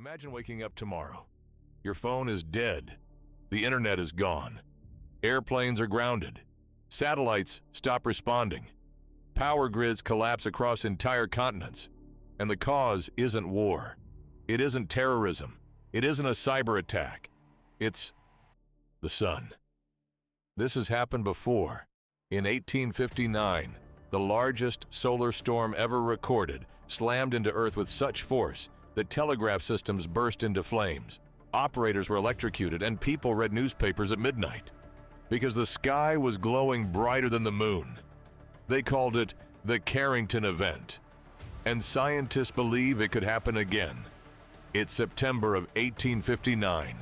Imagine waking up tomorrow. Your phone is dead. The internet is gone. Airplanes are grounded. Satellites stop responding. Power grids collapse across entire continents. And the cause isn't war. It isn't terrorism. It isn't a cyber attack. It's the sun. This has happened before. In 1859, the largest solar storm ever recorded slammed into Earth with such force that telegraph systems burst into flames. Operators were electrocuted and people read newspapers at midnight because the sky was glowing brighter than the moon. They called it the Carrington Event, and scientists believe it could happen again. It's September of 1859.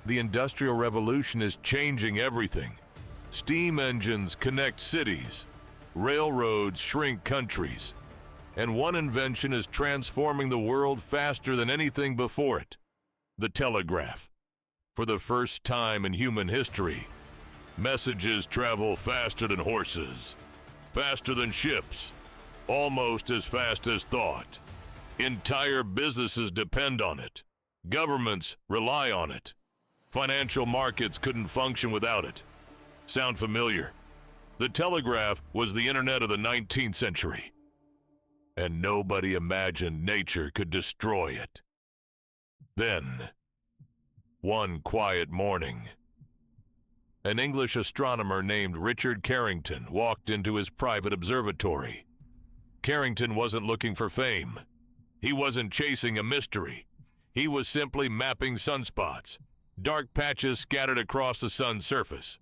The Industrial Revolution is changing everything. Steam engines connect cities. Railroads shrink countries. And one invention is transforming the world faster than anything before it: the telegraph. For the first time in human history, messages travel faster than horses, faster than ships, almost as fast as thought. Entire businesses depend on it. Governments rely on it. Financial markets couldn't function without it. Sound familiar? The telegraph was the internet of the 19th century. And nobody imagined nature could destroy it. Then, one quiet morning, an English astronomer named Richard Carrington walked into his private observatory. Carrington wasn't looking for fame. He wasn't chasing a mystery. He was simply mapping sunspots, dark patches scattered across the sun's surface.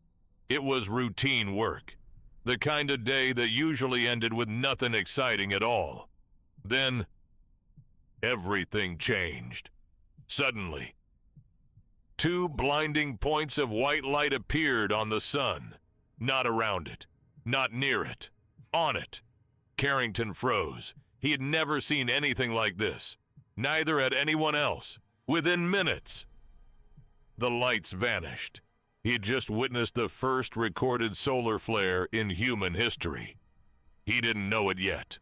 It was routine work, the kind of day that usually ended with nothing exciting at all. Then, everything changed. Suddenly, two blinding points of white light appeared on the sun. Not around it, not near it, on it. Carrington froze. He had never seen anything like this. Neither had anyone else. Within minutes, the lights vanished. He had just witnessed the first recorded solar flare in human history. He didn't know it yet,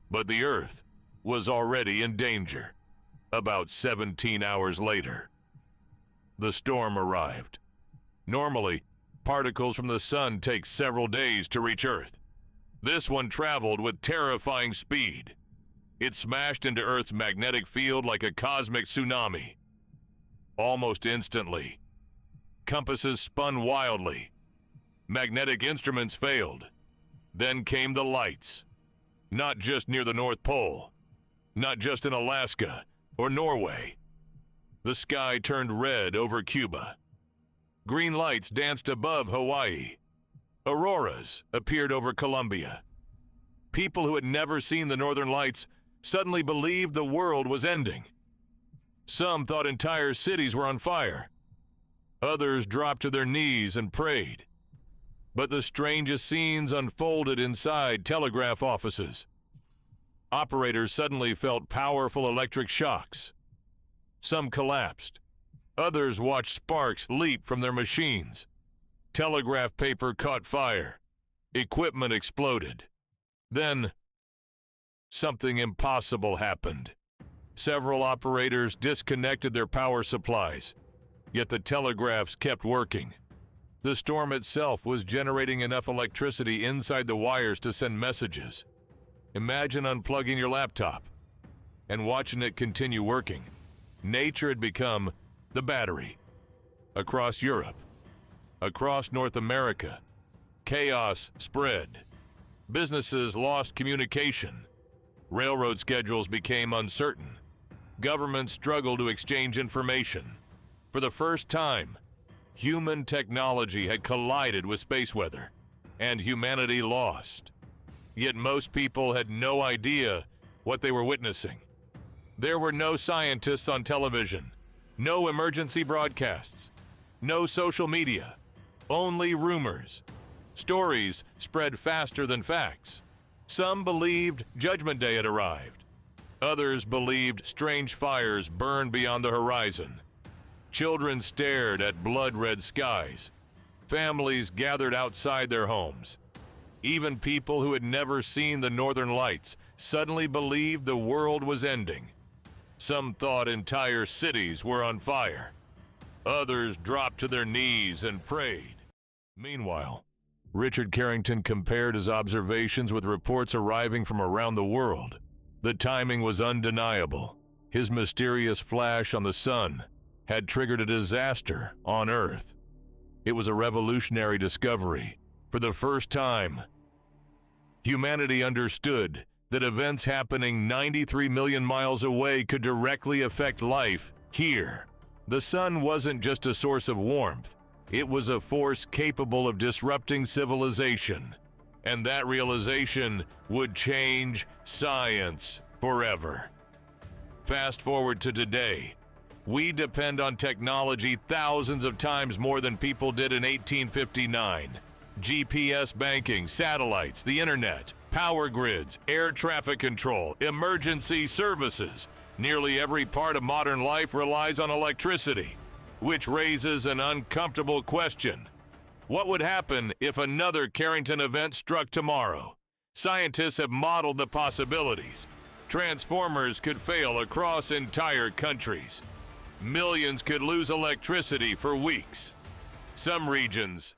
but the Earth was already in danger. About 17 hours later, the storm arrived. Normally, particles from the sun take several days to reach Earth. This one traveled with terrifying speed. It smashed into Earth's magnetic field like a cosmic tsunami. Almost instantly, compasses spun wildly. Magnetic instruments failed. Then came the lights. Not just near the North Pole. Not just in Alaska or Norway. The sky turned red over Cuba. Green lights danced above Hawaii. Auroras appeared over Colombia. People who had never seen the northern lights suddenly believed the world was ending. Some thought entire cities were on fire. Others dropped to their knees and prayed. But the strangest scenes unfolded inside telegraph offices. Operators suddenly felt powerful electric shocks. Some collapsed. Others watched sparks leap from their machines. Telegraph paper caught fire. Equipment exploded. Then, something impossible happened. Several operators disconnected their power supplies, yet the telegraphs kept working. The storm itself was generating enough electricity inside the wires to send messages. Imagine unplugging your laptop and watching it continue working. Nature had become the battery. Across Europe, across North America, chaos spread. Businesses lost communication. Railroad schedules became uncertain. Governments struggled to exchange information. For the first time, human technology had collided with space weather, and humanity lost. Yet most people had no idea what they were witnessing. There were no scientists on television, no emergency broadcasts, no social media, only rumors. Stories spread faster than facts. Some believed Judgment Day had arrived. Others believed strange fires burned beyond the horizon. Children stared at blood-red skies. Families gathered outside their homes. Even people who had never seen the northern lights suddenly believed the world was ending. Some thought entire cities were on fire. Others dropped to their knees and prayed. Meanwhile, Richard Carrington compared his observations with reports arriving from around the world. The timing was undeniable. His mysterious flash on the sun had triggered a disaster on Earth. It was a revolutionary discovery. For the first time, humanity understood that events happening 93 million miles away could directly affect life here. The sun wasn't just a source of warmth. It was a force capable of disrupting civilization. And that realization would change science forever. Fast forward to today. We depend on technology thousands of times more than people did in 1859. GPS banking, satellites, the internet, power grids, air traffic control, emergency services. Nearly every part of modern life relies on electricity, which raises an uncomfortable question. What would happen if another Carrington event struck tomorrow? Scientists have modeled the possibilities. Transformers could fail across entire countries. Millions could lose electricity for weeks. Some regions,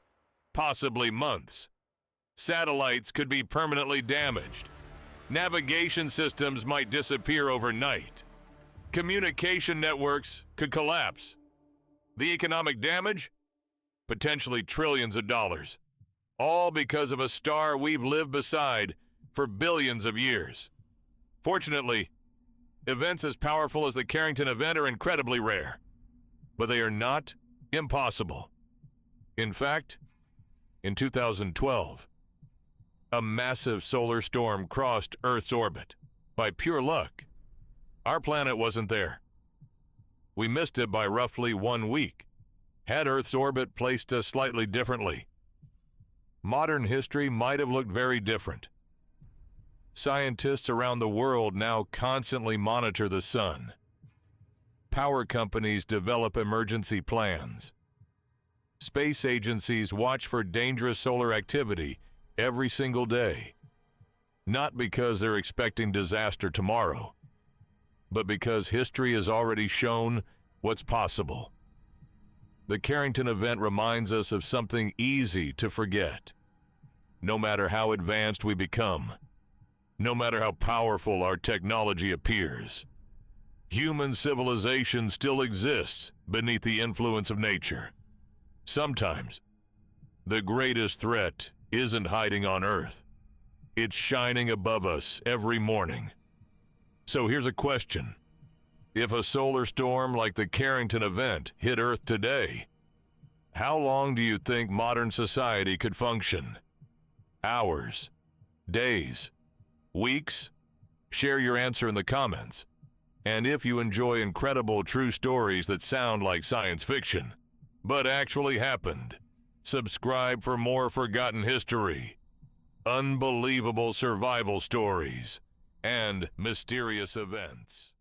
possibly months. Satellites could be permanently damaged. Navigation systems might disappear overnight. Communication networks could collapse. The economic damage? Potentially trillions of dollars. All because of a star we've lived beside for billions of years. Fortunately, events as powerful as the Carrington Event are incredibly rare, but they are not impossible. In fact, in 2012, a massive solar storm crossed Earth's orbit. By pure luck, our planet wasn't there. We missed it by roughly 1 week. Had Earth's orbit placed us slightly differently, modern history might have looked very different. Scientists around the world now constantly monitor the sun. Power companies develop emergency plans. Space agencies watch for dangerous solar activity every single day. Not because they're expecting disaster tomorrow, but because history has already shown what's possible. The Carrington Event reminds us of something easy to forget. No matter how advanced we become, no matter how powerful our technology appears, human civilization still exists beneath the influence of nature. Sometimes, the greatest threat isn't hiding on Earth. It's shining above us every morning. So here's a question. If a solar storm like the Carrington Event hit Earth today, how long do you think modern society could function? Hours? Days? Weeks? Share your answer in the comments. And if you enjoy incredible true stories that sound like science fiction, but actually happened, subscribe for more forgotten history, unbelievable survival stories, and mysterious events.